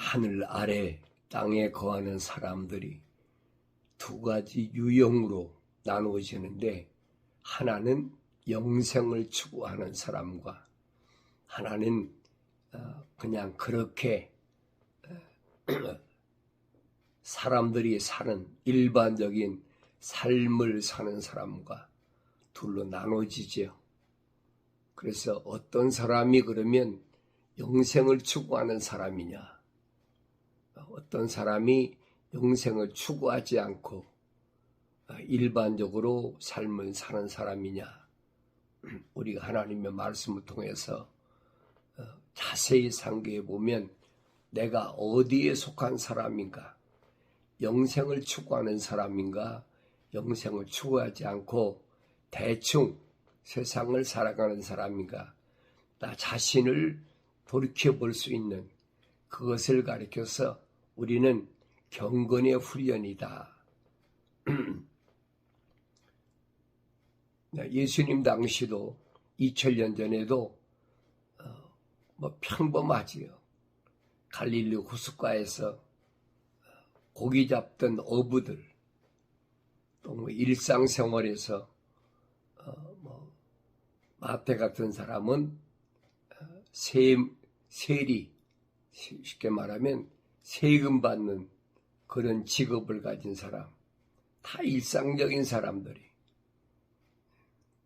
하늘 아래 땅에 거하는 사람들이 두 가지 유형으로 나누어지는데, 하나는 영생을 추구하는 사람과 하나는 그냥 그렇게 사람들이 사는 일반적인 삶을 사는 사람과 둘로 나눠지죠. 그래서 어떤 사람이 그러면 영생을 추구하는 사람이냐, 어떤 사람이 영생을 추구하지 않고 일반적으로 삶을 사는 사람이냐, 우리가 하나님의 말씀을 통해서 자세히 상기해 보면 내가 어디에 속한 사람인가, 영생을 추구하는 사람인가, 영생을 추구하지 않고 대충 세상을 살아가는 사람인가, 나 자신을 돌이켜볼 수 있는 그것을 가리켜서 우리는 경건의 훈련이다. 예수님 당시도 2000년 전에도 평범하지요. 갈릴리 호숫가에서 고기 잡던 어부들, 또 일상생활에서 마태 같은 사람은 세리, 쉽게 말하면 세금 받는 그런 직업을 가진 사람, 다 일상적인 사람들이.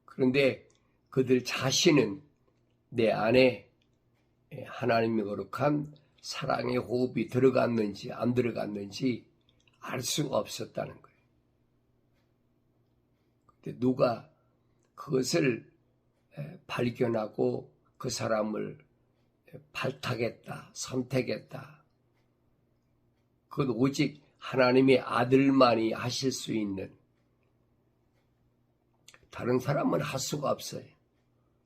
그런데 그들 자신은 내 안에 하나님의 거룩한 사랑의 호흡이 들어갔는지 안 들어갔는지 알 수가 없었다는 거예요. 근데 누가 그것을 발견하고 그 사람을 발탁했다, 선택했다. 그건 오직 하나님의 아들만이 하실 수 있는, 다른 사람은 할 수가 없어요.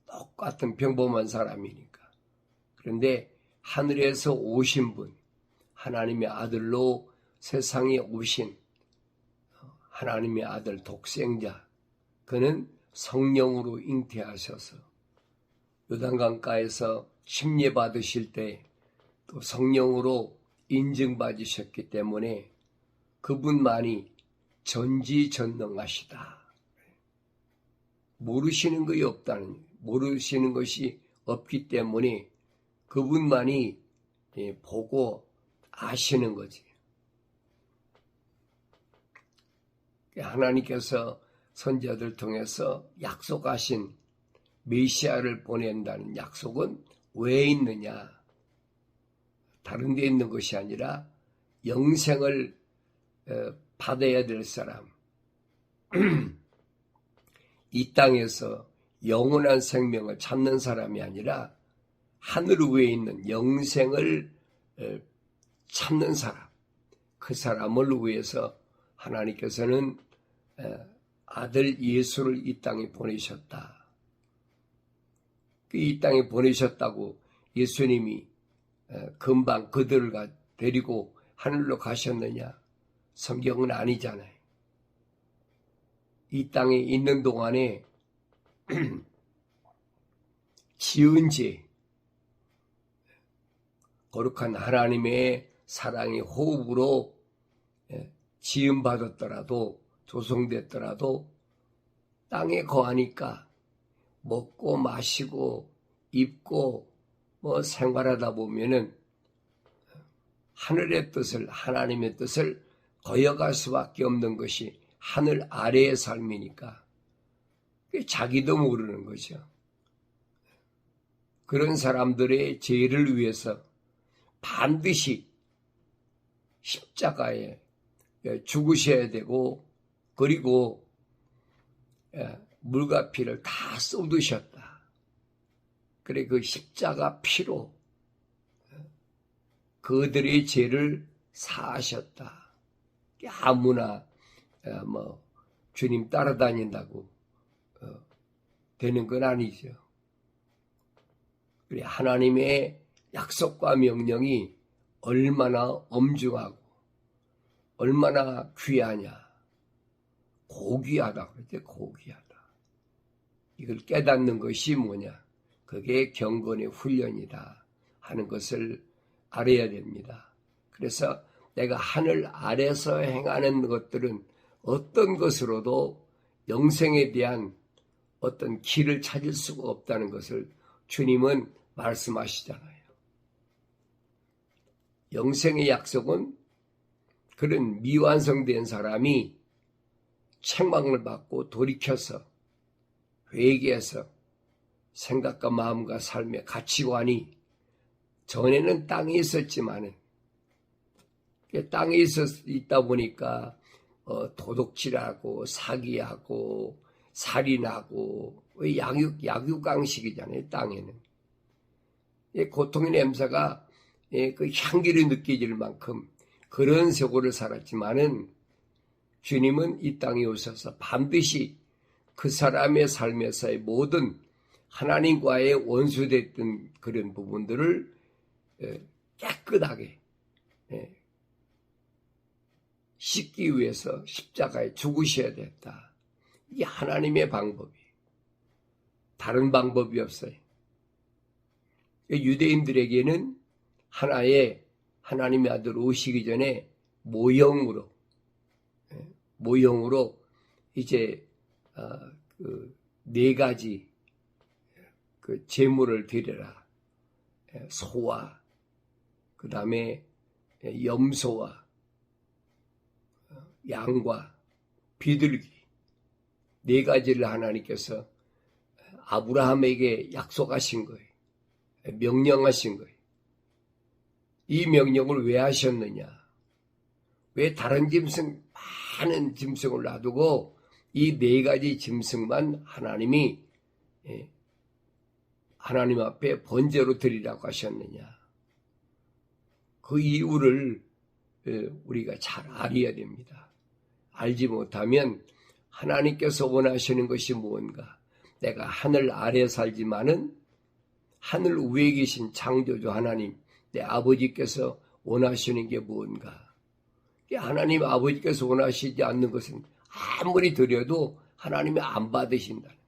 똑같은 평범한 사람이니까. 그런데 하늘에서 오신 분, 하나님의 아들로 세상에 오신 하나님의 아들 독생자, 그는 성령으로 잉태하셔서 요단강가에서 침례 받으실 때 또 성령으로 인증받으셨기 때문에 그분만이 전지전능하시다. 모르시는 것이 없다는, 모르시는 것이 없기 때문에 그분만이 보고 아시는 거지. 하나님께서 선지자들 통해서 약속하신 메시아를 보낸다는 약속은 왜 있느냐? 다른 데 있는 것이 아니라 영생을 받아야 될 사람, 이 땅에서 영원한 생명을 찾는 사람이 아니라 하늘 위에 있는 영생을 찾는 사람, 그 사람을 위해서 하나님께서는 아들 예수를 이 땅에 보내셨다. 이 땅에 보내셨다고 예수님이 금방 그들을 데리고 하늘로 가셨느냐? 성경은 아니잖아요. 이 땅에 있는 동안에 지은 죄, 거룩한 하나님의 사랑의 호흡으로 지음받았더라도, 조성됐더라도 땅에 거하니까 먹고 마시고 입고 생활하다 보면은 하늘의 뜻을, 하나님의 뜻을 거역할 수밖에 없는 것이 하늘 아래의 삶이니까 자기도 모르는 거죠. 그런 사람들의 죄를 위해서 반드시 십자가에 죽으셔야 되고, 그리고 물과 피를 다 쏟으셨다. 그래 그 십자가 피로 그들의 죄를 사하셨다. 아무나 주님 따라다닌다고 되는 건 아니죠. 그래 하나님의 약속과 명령이 얼마나 엄중하고 얼마나 귀하냐. 고귀하다 그랬죠. 고귀하다. 이걸 깨닫는 것이 뭐냐. 그게 경건의 훈련이다 하는 것을 알아야 됩니다. 그래서 내가 하늘 아래서 행하는 것들은 어떤 것으로도 영생에 대한 어떤 길을 찾을 수가 없다는 것을 주님은 말씀하시잖아요. 영생의 약속은 그런 미완성된 사람이 책망을 받고 돌이켜서 회개해서 생각과 마음과 삶의 가치관이 전에는 땅에 있었지만은 땅에 있다 보니까 도둑질하고 사기하고 살인하고 약육강식이잖아요. 땅에는 고통의 냄새가 그 향기를 느껴질 만큼 그런 세월을 살았지만은 주님은 이 땅에 오셔서 반드시 그 사람의 삶에서의 모든 하나님과의 원수됐던 그런 부분들을 깨끗하게 씻기 위해서 십자가에 죽으셔야 됐다. 이게 하나님의 방법이에요. 다른 방법이 없어요. 유대인들에게는 하나의 하나님의 아들 오시기 전에 모형으로 이제 그 네 가지 그 제물을 드려라. 소와 그 다음에 염소와 양과 비둘기 네 가지를 하나님께서 아브라함에게 약속하신 거예요. 명령하신 거예요. 이 명령을 왜 하셨느냐? 왜 다른 짐승 많은 짐승을 놔두고 이 네 가지 짐승만 하나님이 하나님 앞에 번제로 드리라고 하셨느냐? 그 이유를 우리가 잘 알아야 됩니다. 알지 못하면 하나님께서 원하시는 것이 무언가? 내가 하늘 아래 살지만은 하늘 위에 계신 창조주 하나님, 내 아버지께서 원하시는 게 무언가? 하나님 아버지께서 원하시지 않는 것은 아무리 드려도 하나님이 안 받으신다는 거예요.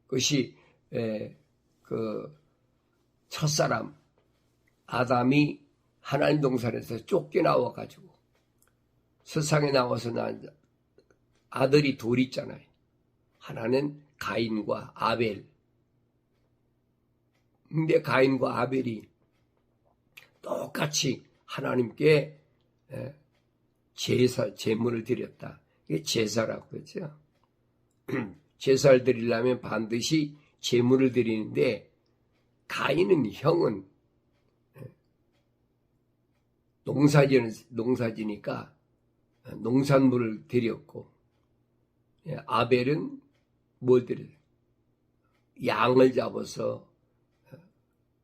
그것이 그 첫사람 아담이 하나님 동산에서 쫓겨나와 가지고 세상에 나와서 난 아들이 둘 있잖아요. 하나는 가인과 아벨. 근데 가인과 아벨이 똑같이 하나님께 제물을 드렸다. 이게 제사라고 그러죠. 제사를 드리려면 반드시 제물을 드리는데 가인은 형은 농사지니까 농산물을 드렸고 아벨은 뭘 드려요? 양을 잡아서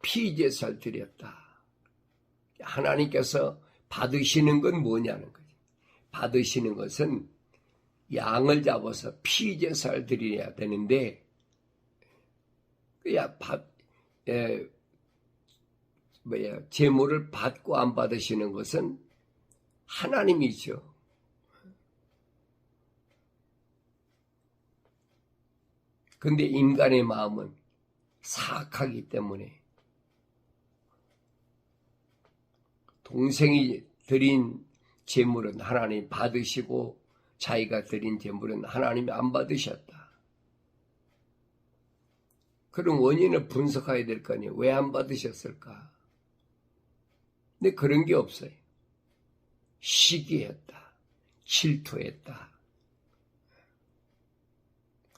피제사를 드렸다. 하나님께서 받으시는 건 뭐냐는 거죠. 받으시는 것은 양을 잡아서 피제사를 드려야 되는데 제물을 받고 안 받으시는 것은 하나님이죠. 근데 인간의 마음은 사악하기 때문에 동생이 드린 제물은 하나님 받으시고 자기가 드린 제물은 하나님이 안 받으셨다. 그런 원인을 분석해야 될 거 아니에요. 왜 안 받으셨을까? 근데 그런 게 없어요. 시기했다. 질투했다.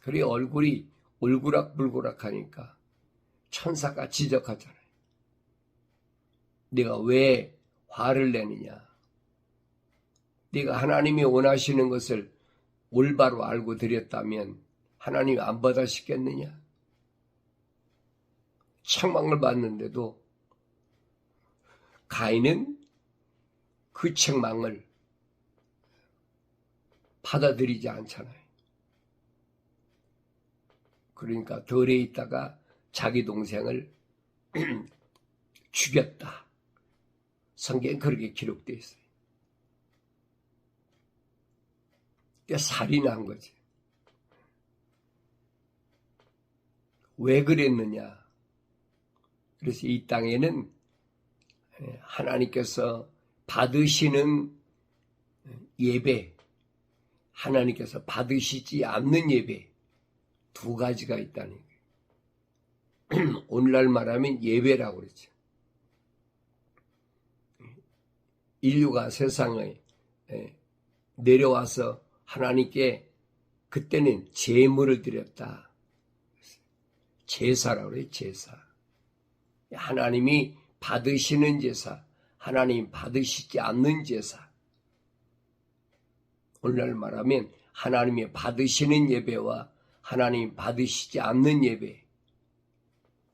그래 얼굴이 울그락불그락하니까 천사가 지적하잖아요. 네가 왜 화를 내느냐? 네가 하나님이 원하시는 것을 올바로 알고 드렸다면 하나님이 안 받으시겠느냐? 책망을 받는데도 가인은 그 책망을 받아들이지 않잖아요. 그러니까 덜에 있다가 자기 동생을 죽였다. 성경에 그렇게 기록되어 있어요. 그러니까 살인한 거지. 왜 그랬느냐? 그래서 이 땅에는 하나님께서 받으시는 예배, 하나님께서 받으시지 않는 예배, 두 가지가 있다는 거예요. 오늘날 말하면 예배라고 그러죠. 인류가 세상에 내려와서 하나님께 그때는 제물을 드렸다. 제사라고 그래요. 제사. 하나님이 받으시는 제사, 하나님 받으시지 않는 제사. 오늘날 말하면 하나님이 받으시는 예배와 하나님 받으시지 않는 예배,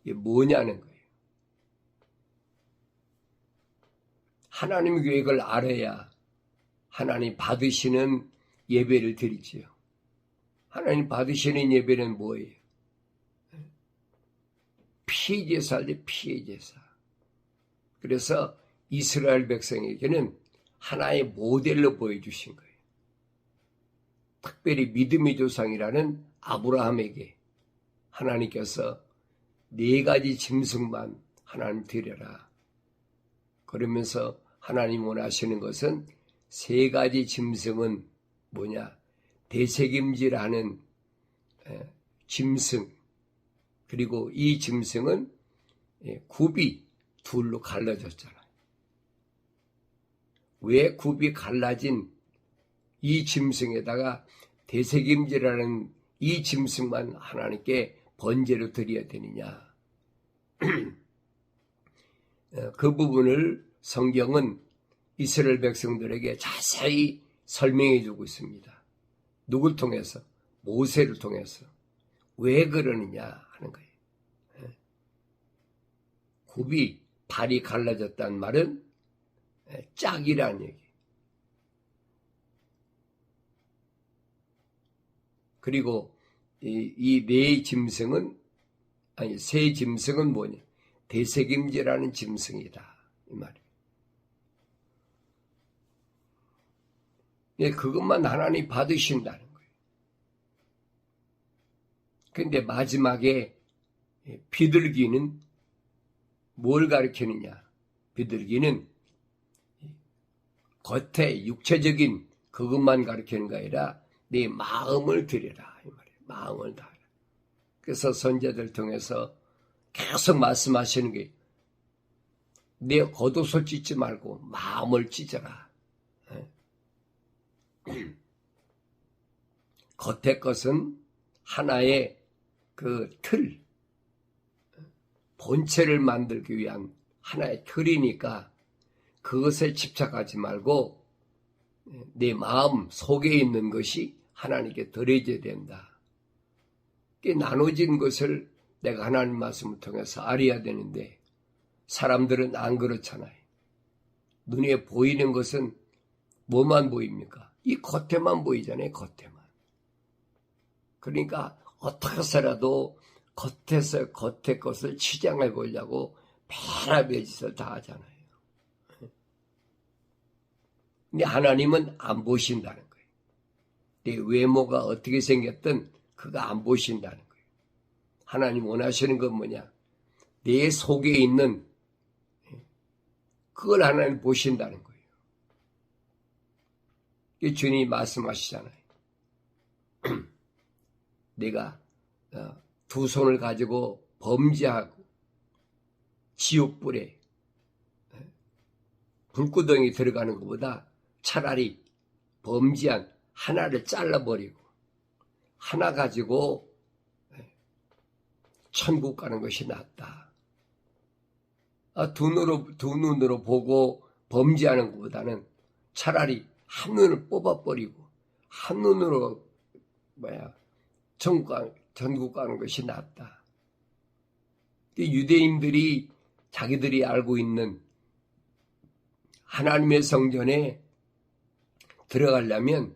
이게 뭐냐는 거예요. 하나님의 계획을 알아야 하나님 받으시는 예배를 드리지요. 하나님 받으시는 예배는 뭐예요? 피제사인데 피제사. 그래서 이스라엘 백성에게는 하나의 모델로 보여주신 거예요. 특별히 믿음의 조상이라는 아브라함에게 하나님께서 4가지 짐승만 하나님 드려라. 그러면서 하나님 원하시는 것은 3가지 짐승은 뭐냐? 대책임지라는 짐승, 그리고 이 짐승은 굽이 둘로 갈라졌잖아요. 왜 굽이 갈라진 이 짐승에다가 대책임지라는 이 짐승만 하나님께 번제로 드려야 되느냐? 그 부분을 성경은 이스라엘 백성들에게 자세히 설명해 주고 있습니다. 누굴 통해서? 모세를 통해서. 왜 그러느냐 하는 거예요. 굽이 발이 갈라졌다는 말은 짝이라는 얘기. 그리고 이 4짐승은 아니 3짐승은 뭐냐? 대책임지라는 짐승이다 이 말이에요. 그것만 하나님 받으신다는 거예요. 그런데 마지막에 비둘기는 뭘 가리키느냐? 비둘기는 겉에 육체적인 그것만 가리키는 게 아니라 내 마음을 드려라 이 말이에요. 마음을 다하라. 그래서 선지자들 통해서 계속 말씀하시는 게 내 겉옷을 찢지 말고 마음을 찢어라. 겉의 것은 하나의 그 틀, 본체를 만들기 위한 하나의 틀이니까 그것에 집착하지 말고 내 마음 속에 있는 것이 하나님께 드려져야 된다. 나눠진 것을 내가 하나님 말씀을 통해서 알아야 되는데 사람들은 안 그렇잖아요. 눈에 보이는 것은 뭐만 보입니까? 이 겉에만 보이잖아요. 겉에만. 그러니까 어떻게 해서라도 겉에서 겉의 것을 치장해 보려고 별의별 짓을 다 하잖아요. 근데 하나님은 안 보신다는 거예요. 내 외모가 어떻게 생겼든 그거 안 보신다는 거예요. 하나님 원하시는 건 뭐냐? 내 속에 있는 그걸 하나님 보신다는 거예요. 주님이 말씀하시잖아요. 내가 2 손을 가지고 범죄하고 지옥불에 불구덩이 들어가는 것보다 차라리 범죄한 하나를 잘라버리고 하나 가지고 천국 가는 것이 낫다. 두 눈으로 보고 범죄하는 것보다는 차라리 한 눈을 뽑아버리고 한 눈으로 천국 가는 것이 낫다. 유대인들이 자기들이 알고 있는 하나님의 성전에 들어가려면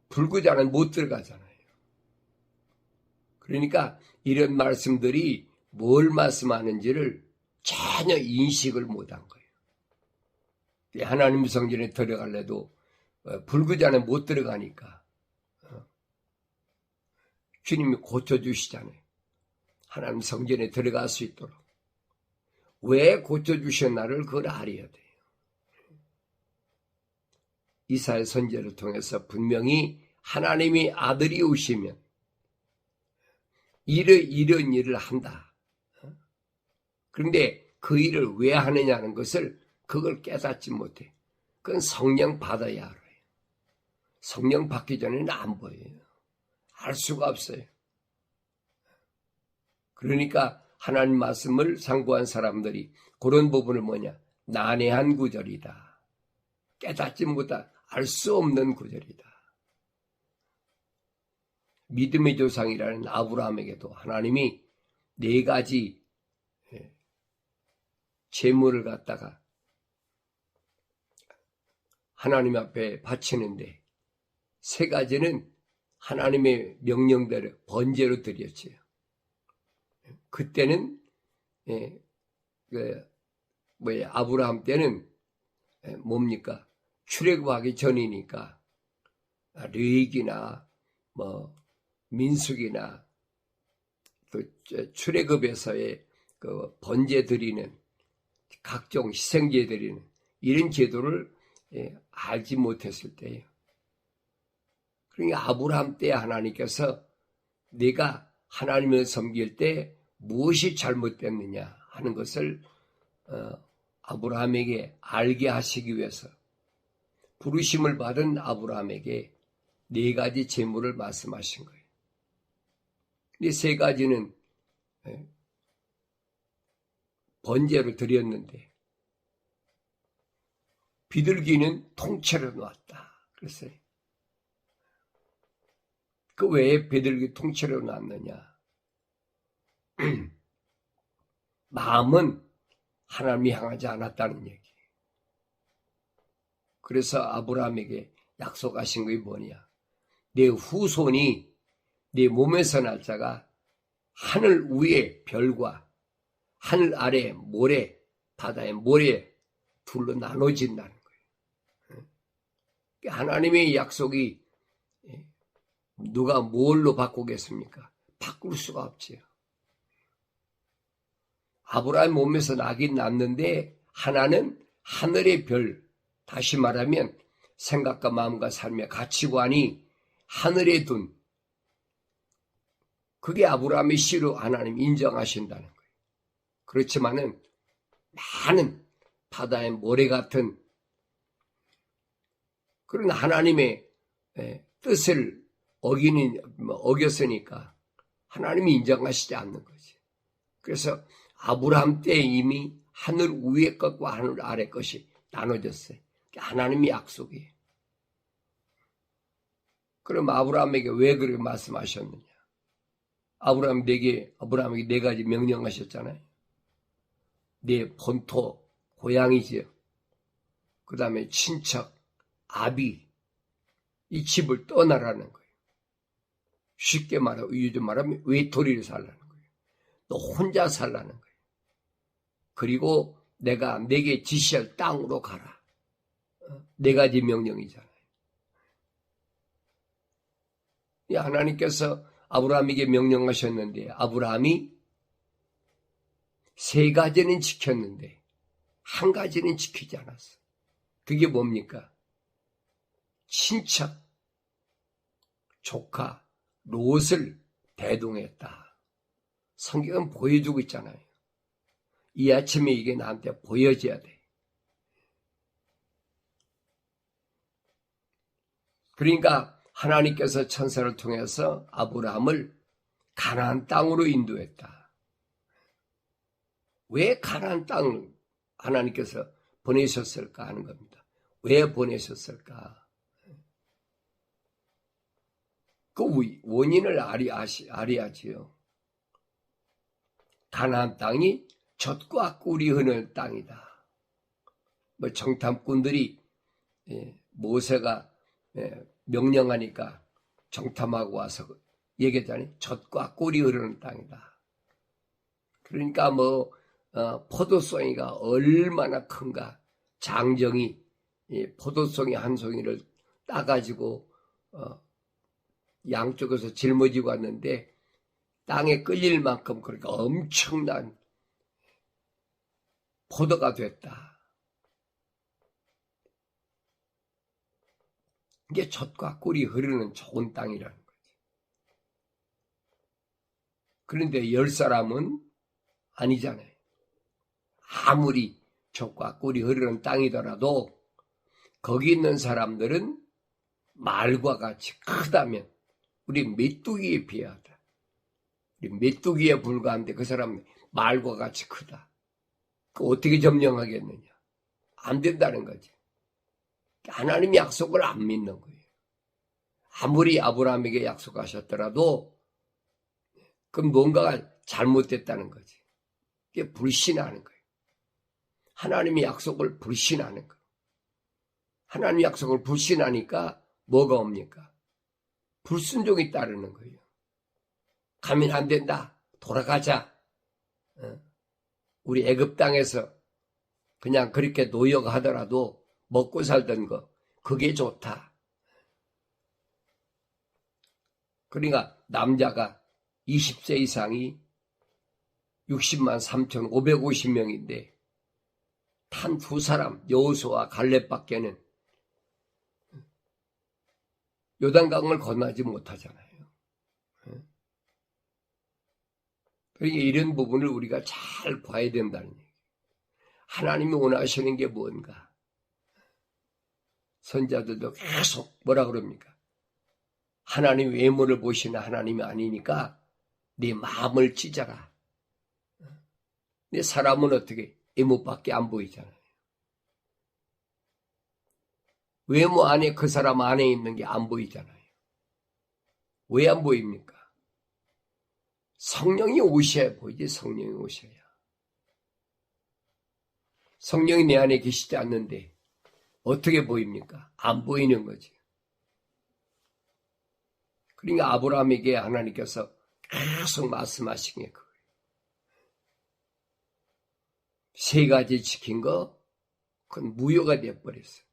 불구자는 못 들어가잖아요. 그러니까 이런 말씀들이 뭘 말씀하는지를 전혀 인식을 못한 거예요. 하나님의 성전에 들어갈래도 불구자는 못 들어가니까 주님이 고쳐주시잖아요. 하나님 성전에 들어갈 수 있도록. 왜 고쳐주셨나를 그걸 알아야 돼요. 이사야 선지자를 통해서 분명히 하나님이 아들이 오시면 이런 일을 한다. 그런데 그 일을 왜 하느냐는 것을 그걸 깨닫지 못해. 그건 성령 받아야 알아요. 성령 받기 전에는 안 보여요. 알 수가 없어요. 그러니까 하나님 말씀을 상고한 사람들이 그런 부분을 뭐냐? 난해한 구절이다. 깨닫지 못한 알 수 없는 구절이다. 믿음의 조상이라는 아브라함에게도 하나님이 4가지 제물을 갖다가 하나님 앞에 바치는데 3가지는 하나님의 명령대로 번제로 드렸지요. 그때는 아브라함 때는 뭡니까? 출애굽하기 전이니까 레위기나 민수기나 또 출애굽에서의 그 번제 드리는 각종 희생제 드리는 이런 제도를 알지 못했을 때예요. 그러니까 아브라함 때 하나님께서 내가 하나님을 섬길 때 무엇이 잘못됐느냐 하는 것을 아브라함에게 알게 하시기 위해서 부르심을 받은 아브라함에게 4가지 제물을 말씀하신 거예요. 이 3가지는 번제로 드렸는데 비둘기는 통째로 놨다. 그랬어요. 그 왜 비둘기 통째로 놨느냐? 마음은 하나님이 향하지 않았다는 얘기. 그래서 아브라함에게 약속하신 것이 뭐냐? 내 후손이 내 몸에서 날 자가 하늘 위의 별과 하늘 아래 모래, 바다의 모래 둘로 나눠진다는 거예요. 하나님의 약속이 누가 뭘로 바꾸겠습니까? 바꿀 수가 없지요. 아브라함 몸에서 나긴 났는데 하나는 하늘의 별, 다시 말하면 생각과 마음과 삶의 가치관이 하늘에 둔 그게 아브라함의 씨로 하나님 인정하신다는 거예요. 그렇지만은 많은 바다의 모래 같은 그런 하나님의 뜻을 어겼으니까 하나님이 인정하시지 않는 거지. 그래서 아브라함 때 이미 하늘 위의 것과 하늘 아래 것이 나눠졌어요. 하나님의 약속이에요. 그럼 아브라함에게 왜 그렇게 말씀하셨느냐? 아브라함에게 4가지 명령하셨잖아요. 내 본토, 고향이지요. 그 다음에 친척, 아비, 이 집을 떠나라는 거예요. 쉽게 말하면 외톨이를 살라는 거예요. 너 혼자 살라는 거예요. 그리고 내가 내게 지시할 땅으로 가라. 4가지 명령이잖아요. 하나님께서 아브라함에게 명령하셨는데 아브라함이 3가지는 지켰는데 1가지는 지키지 않았어. 그게 뭡니까? 친척, 조카, 롯을 대동했다. 성경은 보여주고 있잖아요. 이 아침에 이게 나한테 보여져야 돼. 그러니까 하나님께서 천사를 통해서 아브라함을 가나안 땅으로 인도했다. 왜 가나안 땅을 하나님께서 보내셨을까 하는 겁니다. 왜 보내셨을까? 그 원인을 알아야지요. 가나안 땅이 젖과 꿀이 흐르는 땅이다. 정탐꾼들이 모세가 명령하니까 정탐하고 와서 얘기했잖아요. 젖과 꿀이 흐르는 땅이다. 그러니까 포도송이가 얼마나 큰가. 장정이 포도송이 한 송이를 따가지고 양쪽에서 짊어지고 왔는데 땅에 끌릴 만큼 그러니까 엄청난 포도가 됐다. 이게 젖과 꿀이 흐르는 좋은 땅이라는 거지. 그런데 10사람은 아니잖아요. 아무리 젖과 꿀이 흐르는 땅이더라도 거기 있는 사람들은 말과 같이 크다면 우리 메뚜기에 비하다. 우리 메뚜기에 불과한데 그 사람은 말과 같이 크다. 그 어떻게 점령하겠느냐. 안 된다는 거지. 하나님의 약속을 안 믿는 거예요. 아무리 아브라함에게 약속하셨더라도 그건 뭔가가 잘못됐다는 거지. 그게 불신하는 거예요. 하나님의 약속을 불신하는 거예요. 하나님의 약속을 불신하니까 뭐가 옵니까? 불순종이 따르는 거예요. 가면 안 된다. 돌아가자. 우리 애굽 땅에서 그냥 그렇게 노역하더라도 먹고 살던 거 그게 좋다. 그러니까 남자가 20세 이상이 60만 3,550명인데 단 2사람 여호수아와 갈렙밖에는 요단강을 건너지 못하잖아요. 그러니까 이런 부분을 우리가 잘 봐야 된다는 얘기예요. 하나님이 원하시는 게 뭔가? 선자들도 계속 뭐라 그럽니까? 하나님 외모를 보시는 하나님이 아니니까 네 마음을 찢어라. 내 사람은 어떻게 외모밖에 안 보이잖아요. 외모 안에 그 사람 안에 있는 게 안 보이잖아요. 왜 안 보입니까? 성령이 오셔야 보이지. 성령이 오셔야. 성령이 내 안에 계시지 않는데 어떻게 보입니까? 안 보이는 거지. 그러니까 아브라함에게 하나님께서 계속 말씀하신 게 그거예요. 3가지 지킨 거 그건 무효가 되어버렸어요.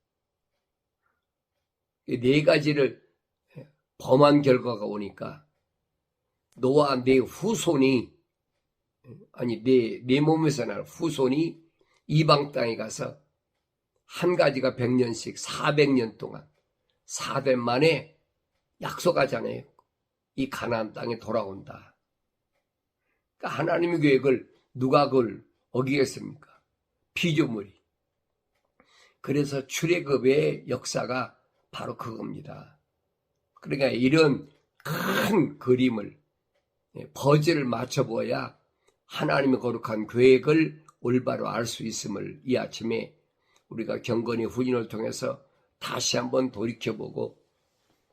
4가지를 범한 결과가 오니까 너와 내 후손이 아니 내 몸에서 날 후손이 이방 땅에 가서 한 가지가 100년씩 400년 동안 4대 만에 약속하잖아요. 이 가나안 땅에 돌아온다. 그러니까 하나님의 계획을 누가 그걸 어기겠습니까? 피조물이. 그래서 출애굽의 역사가 바로 그겁니다. 그러니까 이런 큰 그림을 퍼즐을 맞춰보아야 하나님의 거룩한 계획을 올바로 알 수 있음을 이 아침에 우리가 경건의 후인을 통해서 다시 한번 돌이켜보고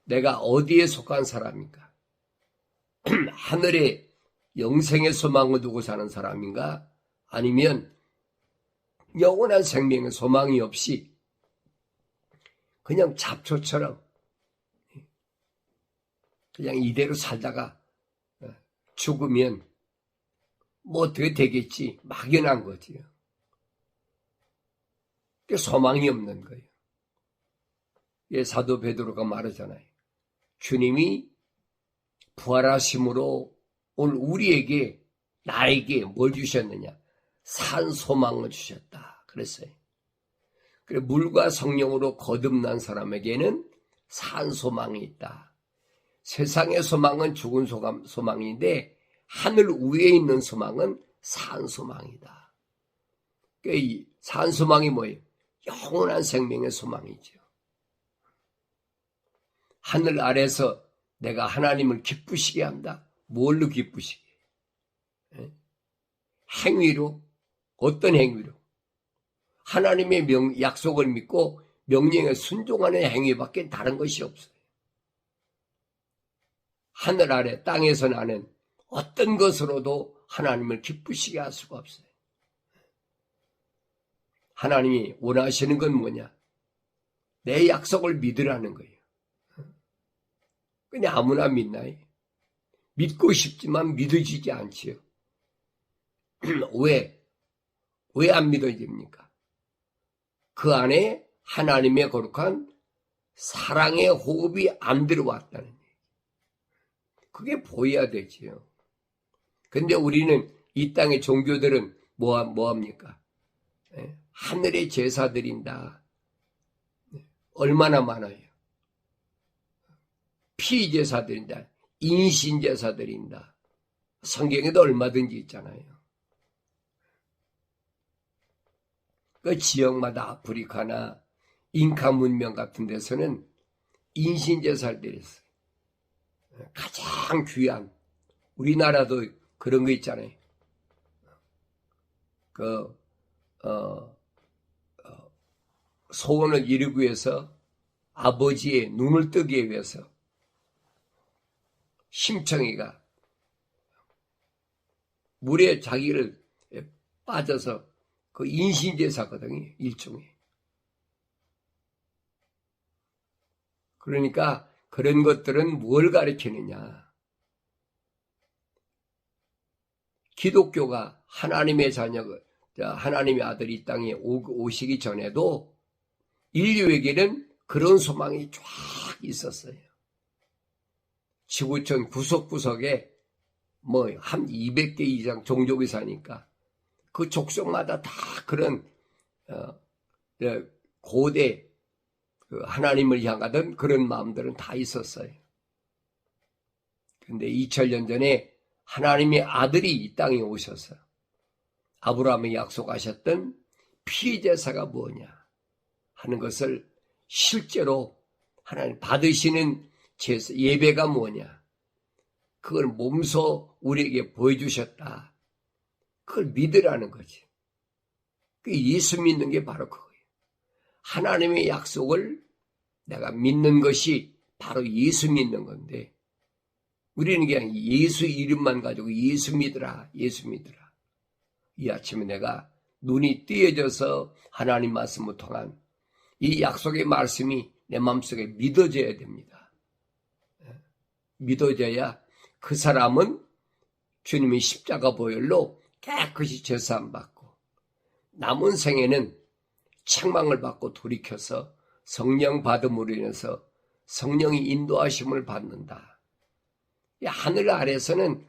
내가 어디에 속한 사람인가? 하늘의 영생의 소망을 두고 사는 사람인가? 아니면 영원한 생명의 소망이 없이 그냥 잡초처럼 그냥 이대로 살다가 죽으면 뭐 어떻게 되겠지 막연한 거지요. 소망이 없는 거예요. 예, 사도 베드로가 말하잖아요. 주님이 부활하심으로 오늘 우리에게 나에게 뭘 주셨느냐? 산 소망을 주셨다. 그랬어요. 그래 물과 성령으로 거듭난 사람에게는 산 소망이 있다. 세상의 소망은 죽은 소망인데 하늘 위에 있는 소망은 산 소망이다. 이 산 소망이 뭐예요? 영원한 생명의 소망이죠. 하늘 아래서 내가 하나님을 기쁘시게 한다. 뭘로 기쁘시게? 행위로? 어떤 행위로? 하나님의 약속을 믿고 명령에 순종하는 행위밖에 다른 것이 없어요. 하늘 아래 땅에서 나는 어떤 것으로도 하나님을 기쁘시게 할 수가 없어요. 하나님이 원하시는 건 뭐냐? 내 약속을 믿으라는 거예요. 그냥 아무나 믿나요? 믿고 싶지만 믿어지지 않지요. 왜? 왜 안 믿어집니까? 그 안에 하나님의 거룩한 사랑의 호흡이 안 들어왔다는 얘기예요. 그게 보여야 되지요. 근데 우리는 이 땅의 종교들은 뭐합니까? 하늘의 제사 드린다. 얼마나 많아요. 피제사 드린다. 인신제사 드린다. 성경에도 얼마든지 있잖아요. 그 지역마다 아프리카나 잉카 문명 같은 데서는 인신제사를 드렸어요. 가장 귀한, 우리나라도 그런 거 있잖아요. 소원을 이루기 위해서 아버지의 눈을 뜨기 위해서 심청이가 물에 자기를 빠져서 그 인신제사거든요. 일종의. 그러니까 그런 것들은 뭘 가리키느냐. 기독교가 하나님의 자녀가, 하나님의 아들이 이 땅에 오시기 전에도 인류에게는 그런 소망이 쫙 있었어요. 지구촌 구석구석에 한 200개 이상 종족이 사니까 그 족속마다 다 그런 고대 하나님을 향하던 그런 마음들은 다 있었어요. 그런데 2000년 전에 하나님의 아들이 이 땅에 오셔서 아브라함이 약속하셨던 피제사가 뭐냐 하는 것을 실제로 하나님 받으시는 예배가 뭐냐, 그걸 몸소 우리에게 보여주셨다. 그걸 믿으라는 거지. 그 예수 믿는 게 바로 그거예요. 하나님의 약속을 내가 믿는 것이 바로 예수 믿는 건데, 우리는 그냥 예수 이름만 가지고 예수 믿으라, 예수 믿으라. 이 아침에 내가 눈이 띄어져서 하나님 말씀을 통한 이 약속의 말씀이 내 마음속에 믿어져야 됩니다. 믿어져야 그 사람은 주님의 십자가 보혈로 깨끗이 제사함 받고 남은 생에는 책망을 받고 돌이켜서 성령 받음으로 인해서 성령이 인도하심을 받는다. 하늘 아래서는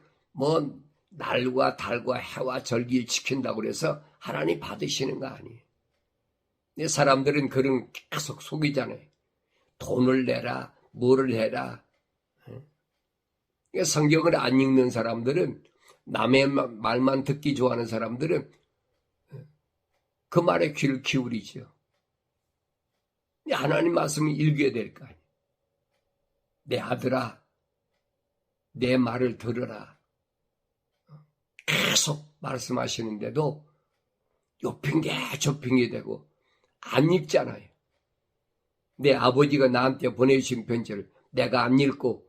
날과 달과 해와 절기를 지킨다고 그래서 하나님 받으시는 거 아니에요. 사람들은 그런 계속 속이잖아요. 돈을 내라, 뭐를 해라. 성경을 안 읽는 사람들은, 남의 말만 듣기 좋아하는 사람들은 그 말에 귀를 기울이죠. 하나님 말씀을 읽어야 될 거 아니에요. 내 아들아, 내 말을 들으라. 계속 말씀하시는데도 요 핑계 저 핑계 대고 안 읽잖아요. 내 아버지가 나한테 보내주신 편지를 내가 안 읽고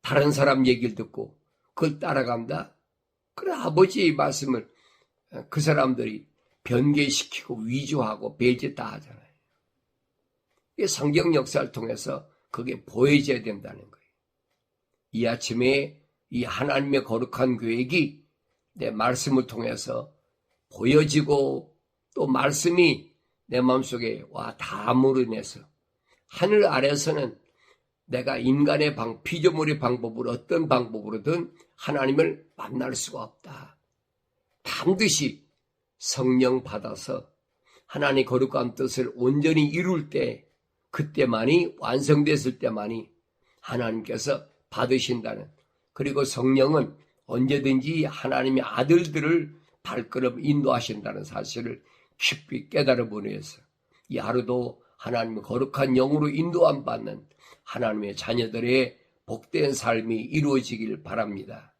다른 사람 얘기를 듣고 그걸 따라간다. 그래, 아버지의 말씀을 그 사람들이 변개시키고 위조하고 배제 다 하잖아요. 성경 역사를 통해서 그게 보여져야 된다는 거예요. 이 아침에 이 하나님의 거룩한 계획이 내 말씀을 통해서 보여지고 또 말씀이 내 마음속에 닿음으로 인해서 하늘 아래서는 내가 인간의 피조물의 방법으로 어떤 방법으로든 하나님을 만날 수가 없다. 반드시 성령 받아서 하나님의 거룩한 뜻을 온전히 이룰 때, 그때만이 완성됐을 때만이 하나님께서 받으신다는, 그리고 성령은 언제든지 하나님의 아들들을 발걸음 인도하신다는 사실을 깊이 깨달음으로 해서 이 하루도 하나님의 거룩한 영으로 인도함 받는 하나님의 자녀들의 복된 삶이 이루어지길 바랍니다.